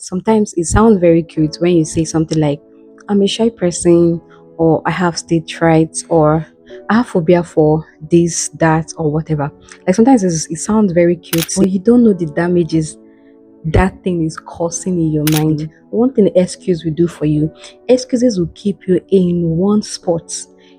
Sometimes it sounds very cute when you say something like, I'm a shy person, or I have stage fright, or I have phobia for this, that, or whatever. Like sometimes it sounds very cute, but you don't know the damages that thing is causing in your mind. One thing the excuse will do for you, excuses will keep you in one spot.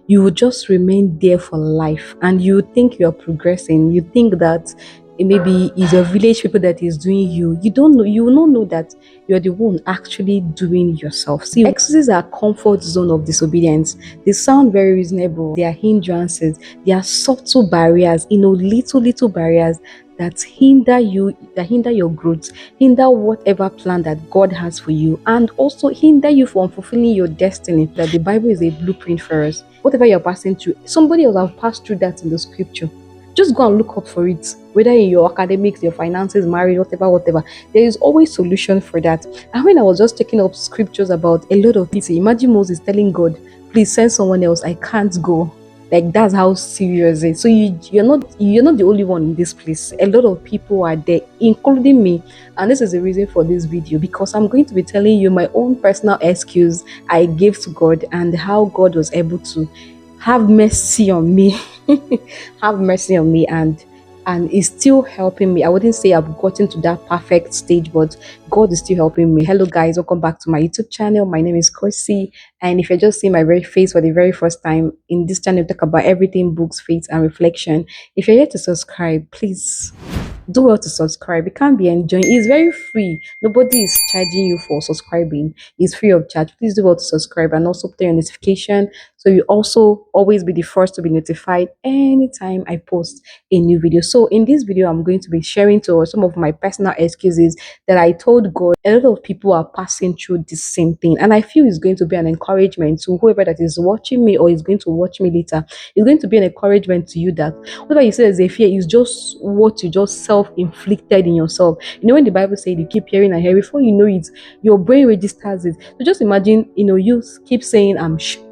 You will just remain there for life, and you think you're progressing. You think that it maybe is your village people that is doing you. You don't know, you will not know that you're the one actually doing yourself. See, excuses are comfort zone of disobedience. They sound very reasonable. They are hindrances. They are subtle barriers, little barriers that hinder you, that hinder your growth, hinder whatever plan that God has for you, and also hinder you from fulfilling your destiny. That the Bible is a blueprint for us. Whatever you're passing through, somebody else have passed through that in the scripture. Just go and look up for it, whether in your academics, your finances, marriage, whatever. There is always solution for that. And when I was just taking up scriptures about a lot of people, imagine Moses telling God, please send someone else, I can't go. Like that's how serious it is. So you're not the only one in this place. A lot of people are there, including me. And this is the reason for this video, because I'm going to be telling you my own personal excuse I gave to God and how God was able to have mercy on me. Have mercy on me, and is still helping me. I wouldn't say I've gotten to that perfect stage, but God is still helping me. Hello guys, welcome back to my YouTube channel. My name is Kosi, and if you're just seeing my very face for the very first time, in this channel we talk about everything books, faith, and reflection. If you're yet to subscribe, please do well to subscribe. You can't be enjoying. It's very free. Nobody is charging you for subscribing. It's free of charge. Please do well to subscribe and also turn on notification so you also always be the first to be notified anytime I post a new video. So in this video, I'm going to be sharing to some of my personal excuses that I told God. A lot of people are passing through the same thing, and I feel it's going to be an encouragement to whoever that is watching me or is going to watch me later. It's going to be an encouragement to you that whatever you say is a fear is just what you just self-inflicted in yourself. When the Bible says you keep hearing and hearing, before you know it, your brain registers it. So just imagine, you keep saying I'm shy.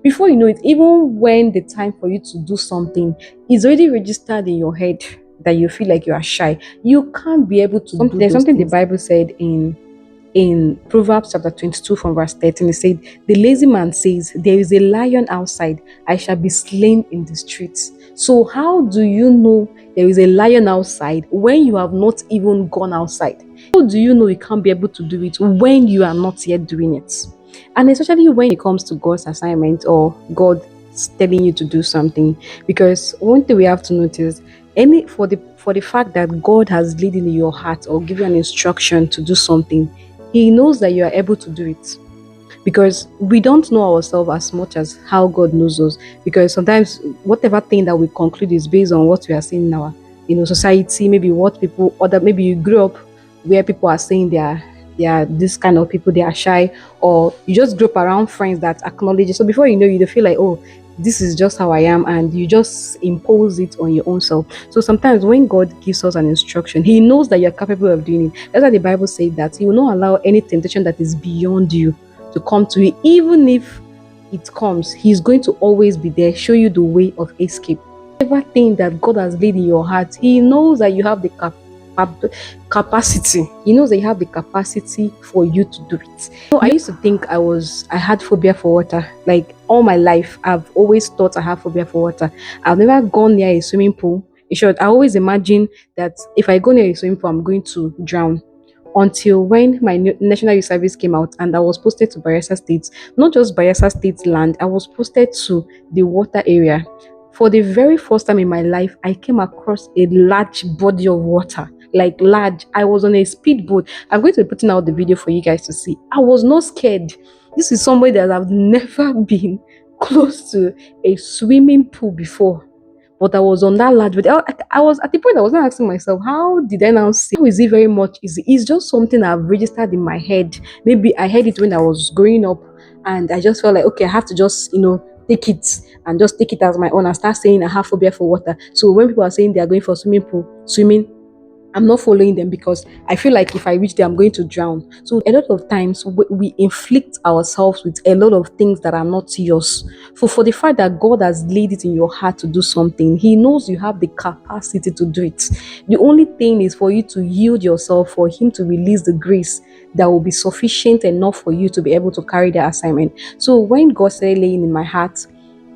Before you know it, even when the time for you to do something is already registered in your head that you feel like you are shy, you can't be able to do. There's something the Bible said in Proverbs chapter 22 from verse 13. It said, the lazy man says, there is a lion outside, I shall be slain in the streets. So how do you know there is a lion outside when you have not even gone outside? How do you know you can't be able to do it when you are not yet doing it? And especially when it comes to God's assignment or God telling you to do something. Because one thing we have to notice, for the fact that God has laid in your heart or give you an instruction to do something, He knows that you are able to do it. Because we don't know ourselves as much as how God knows us. Because sometimes whatever thing that we conclude is based on what we are seeing in our society, maybe what people, or that maybe you grew up where people are saying they are this kind of people, they are shy, or you just grew up around friends that acknowledge it. So before you know, you feel like, oh, this is just how I am, and you just impose it on your own self. So sometimes when God gives us an instruction, He knows that you're capable of doing it. That's why the Bible says that He will not allow any temptation that is beyond you to come to you. Even if it comes, He's going to always be there, show you the way of escape. Everything that God has laid in your heart, He knows that you have the capacity. He knows that you have the capacity for you to do it. I used to think I had phobia for water. Like all my life, I've always thought I have phobia for water. I've never gone near a swimming pool. In short, I always imagine that if I go near a swimming pool, I'm going to drown. Until when my national youth service came out and I was posted to Bayelsa State, not just Bayelsa State land, I was posted to the water area. For the very first time in my life, I came across a large body of water. Like large. I was on a speedboat. I'm going to be putting out the video for you guys to see. I was not scared. This is somebody that I've never been close to a swimming pool before. But I was on that large, but I was at the point I was not asking myself, how did I now see? How is it very much easy? It's just something I've registered in my head. Maybe I heard it when I was growing up, and I just felt like, okay, I have to just, take it and just take it as my own and start saying I have phobia for water. So when people are saying they are going for swimming pool, swimming, I'm not following them because I feel like if I reach there, I'm going to drown. So a lot of times we inflict ourselves with a lot of things that are not yours. For the fact that God has laid it in your heart to do something, He knows you have the capacity to do it. The only thing is for you to yield yourself, for Him to release the grace that will be sufficient enough for you to be able to carry the assignment. So when God started laying in my heart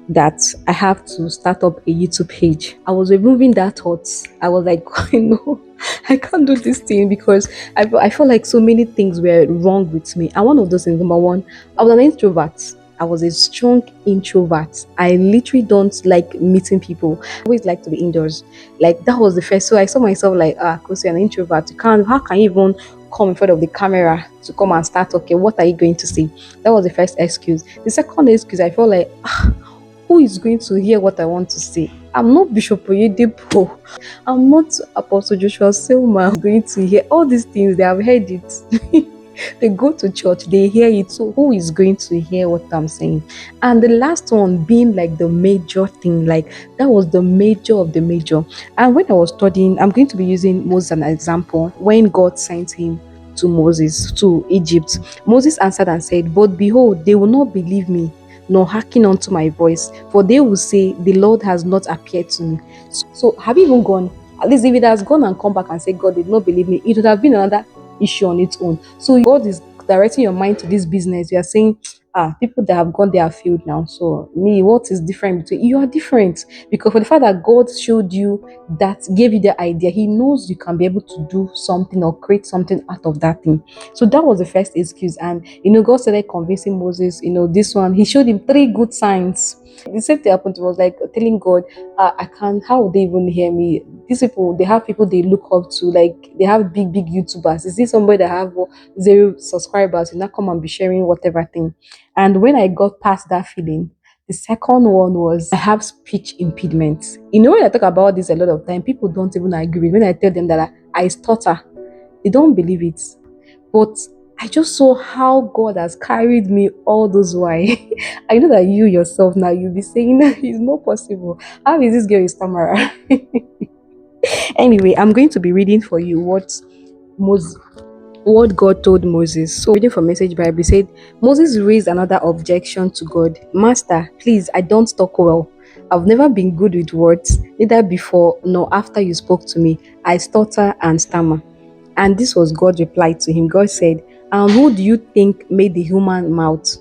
that I have to start up a YouTube page, I was removing that thought. I was like, no, I can't do this thing because I felt like so many things were wrong with me. And one of those things, number one, I was an introvert. I was a strong introvert. I literally don't like meeting people. I always like to be indoors. Like that was the first. So I saw myself like, because you're an introvert, you can't. How can you even come in front of the camera to come and start talking? What are you going to say? That was the first excuse. The second excuse, I felt like, who is going to hear what I want to say? I'm not Bishop Oyedepo. I'm not Apostle Joshua Selma going to hear all these things. They have heard it. They go to church, they hear it. So who is going to hear what I'm saying? And the last one being like the major thing, like that was the major of the major. And when I was studying, I'm going to be using Moses as an example. When God sent him to Moses to Egypt, Moses answered and said, "But behold, they will not believe me nor hearken unto my voice, for they will say, the Lord has not appeared to me." So have you even gone? At least if it has gone and come back and said God did not believe me, it would have been another issue on its own. So God is directing your mind to this business. You are saying, people that have gone, they are failed now. So me, what is different between you? Are different because for the fact that God showed you that, gave you the idea, He knows you can be able to do something or create something out of that thing. So that was the first excuse. And God started convincing Moses, this one, He showed him three good signs. The same thing happened to was like telling God, I can't, how would they even hear me? These people, they have people they look up to, like they have big YouTubers. Is this somebody that have zero subscribers? You not come and be sharing whatever thing. And when I got past that feeling, the second one was I have speech impediment. When I talk about this a lot of time, people don't even agree. When I tell them that I stutter, they don't believe it. But I just saw how God has carried me all those while. I know that you yourself now, you'll be saying it's not possible. How is this girl a stammerer? Anyway, I'm going to be reading for you Moses, what God told Moses. So, reading from Message Bible, said Moses raised another objection to God. "Master, please, I don't talk well. I've never been good with words, neither before nor after you spoke to me. I stutter and stammer." And this was God's reply to him. God said, "And who do you think made the human mouth?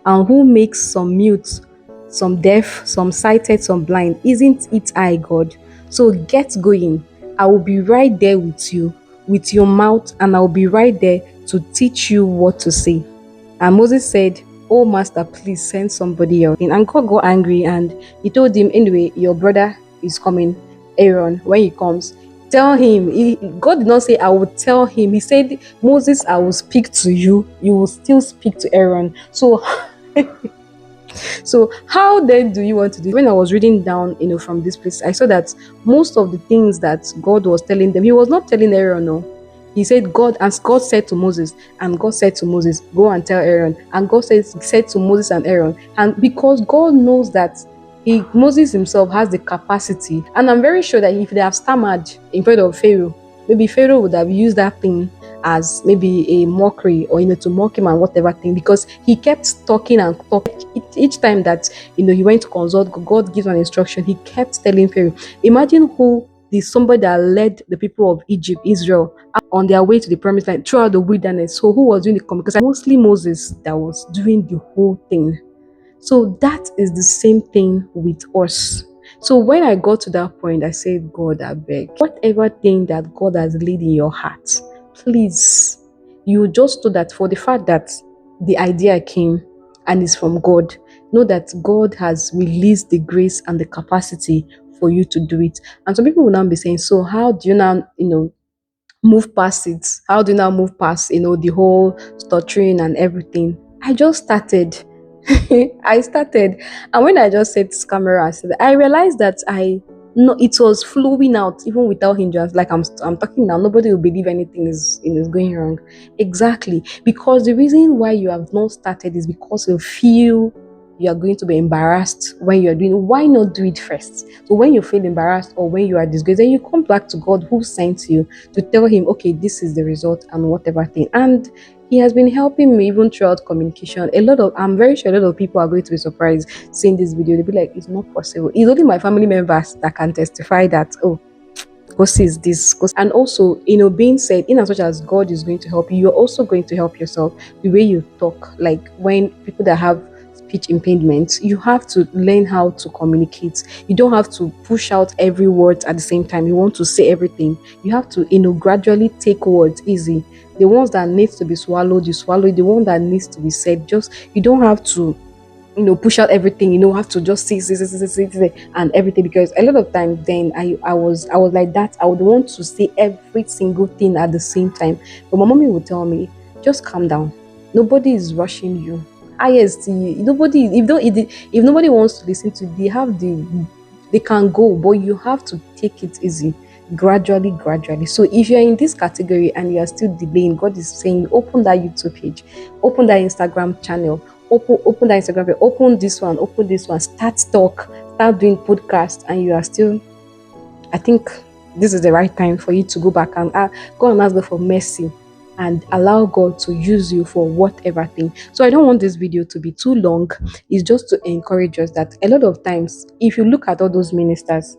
And who makes some mute, some deaf, some sighted, some blind? Isn't it I, God? So get going. I will be right there with you, with your mouth, and I will be right there to teach you what to say." And Moses said, "Oh, master, please send somebody else." And God got angry and he told him, "Anyway, your brother is coming, Aaron. When he comes, tell him." God did not say, "I will tell him." He said, "Moses, I will speak to you. You will still speak to Aaron." So how then do you want to do? When I was reading down, from this place, I saw that most of the things that God was telling them, He was not telling Aaron. No, He said, God said to Moses, and God said to Moses, "Go and tell Aaron." And God said to Moses and Aaron, and because God knows that Moses himself has the capacity, and I'm very sure that if they have stammered in front of Pharaoh, maybe Pharaoh would have used that thing as maybe a mockery, or to mock him and whatever thing, because he kept talking and talking. Each time that he went to consult God, gives an instruction, he kept telling Pharaoh. Imagine who the somebody that led the people of Egypt, Israel, on their way to the promised land throughout the wilderness. So who was doing the communication? Because mostly Moses that was doing the whole thing. So that is the same thing with us. So when I got to that point, I said, "God, I beg, whatever thing that God has laid in your heart, please, you just know that for the fact that the idea came and is from God, know that God has released the grace and the capacity for you to do it." And some people will now be saying, "So how do you now, move past it? How do you now move past, the whole stuttering and everything?" I just started. I started, and when I just set this camera, I realized that no, it was flowing out even without hindrance. Like I'm talking now, nobody will believe anything is going wrong. Exactly, because the reason why you have not started is because you feel you are going to be embarrassed when you're doing, why not do it first? So when you feel embarrassed or when you are disgraced, then you come back to God who sent you to tell him, okay, this is the result and whatever thing. And he has been helping me even throughout communication. I'm very sure a lot of people are going to be surprised seeing this video. They'll be like, it's not possible. It's only my family members that can testify that, oh, Kosi is this. And also, being said, in as much as God is going to help you, you're also going to help yourself. The way you talk, like when people that have speech impediment, you have to learn how to communicate. You don't have to push out every word at the same time. You want to say everything. You have to, gradually take words easy. The ones that needs to be swallowed, you swallow it. The one that needs to be said, just you don't have to push out everything, have to just say, and everything. Because a lot of times then I was like that. I would want to say every single thing at the same time. But my mommy would tell me, just calm down. Nobody is rushing you. Highest, nobody, if nobody wants to listen to, they can go, but you have to take it easy, gradually. So if you're in this category and you are still delaying, God is saying, open that YouTube page, open that Instagram channel, open that Instagram page, open this one, start start doing podcast, and you are still, I think this is the right time for you to go back and go and ask God for mercy and allow God to use you for whatever thing. So I don't want this video to be too long. It's just to encourage us that a lot of times, if you look at all those ministers,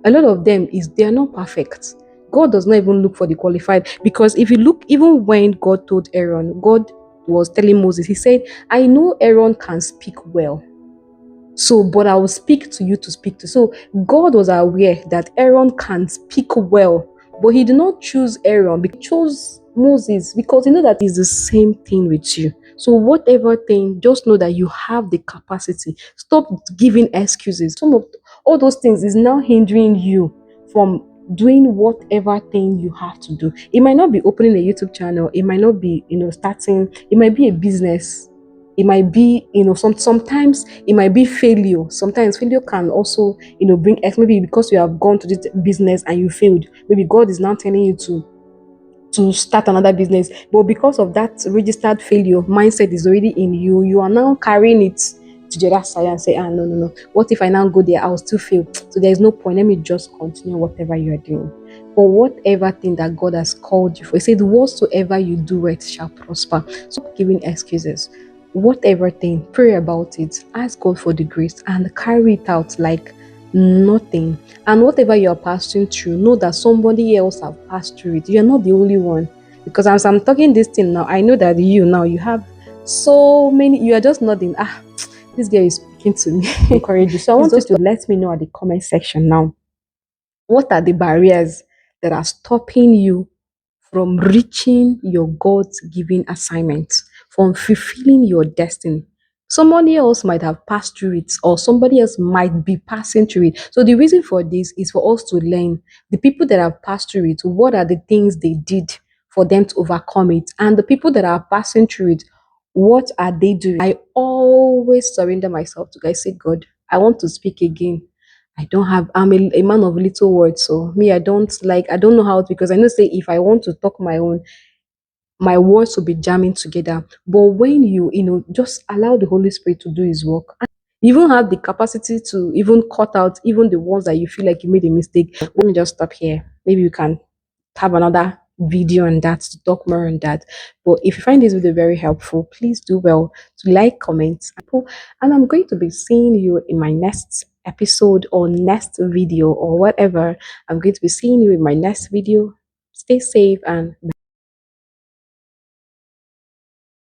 a lot of them they are not perfect. God does not even look for the qualified, because if you look, even when God told Aaron, God was telling Moses, he said, I know Aaron can speak well. So, but I will speak to you to speak to. So, God was aware that Aaron can speak well, but he did not choose Aaron, he chose Moses, because he know that it's the same thing with you. So, whatever thing, just know that you have the capacity. Stop giving excuses. Some of all those things is now hindering you from doing whatever thing you have to do. It might not be opening a YouTube channel, it might not be, starting, it might be a business. It might be, sometimes it might be failure. Sometimes failure can also, bring X. Maybe because you have gone to this business and you failed. Maybe God is now telling you to start another business. But because of that registered failure, mindset is already in you. You are now carrying it to the other side and say, no. What if I now go there? I'll still fail. So there is no point. Let me just continue whatever you are doing. For whatever thing that God has called you for. He said, whatsoever you do, it shall prosper. Stop giving excuses. Whatever thing, pray about it. Ask God for the grace and carry it out like nothing. And whatever you're passing through, know that somebody else have passed through it. You're not the only one. Because as I'm talking this thing now, I know that you have so many, you are just nodding. This girl is speaking to me. Encourage you. So I want you to let me know at the comment section now. What are the barriers that are stopping you from reaching your God's given assignment, from fulfilling your destiny? Somebody else might have passed through it, or somebody else might be passing through it. So the reason for this is for us to learn the people that have passed through it, what are the things they did for them to overcome it, and the people that are passing through it, what are they doing? I always surrender myself to God. I say, God, I want to speak again. I'm a man of little words. So me, I don't know how to, because I know, say, if I want to talk my own, my words will be jamming together. But when just allow the Holy Spirit to do his work, you even have the capacity to even cut out even the ones that you feel like you made a mistake. Let me just stop here. Maybe we can have another video on that to talk more on that. But if you find this video very helpful, please do well to like, comment, and I'm going to be seeing you in my next episode or next video or whatever. I'm going to be seeing you in my next video. Stay safe and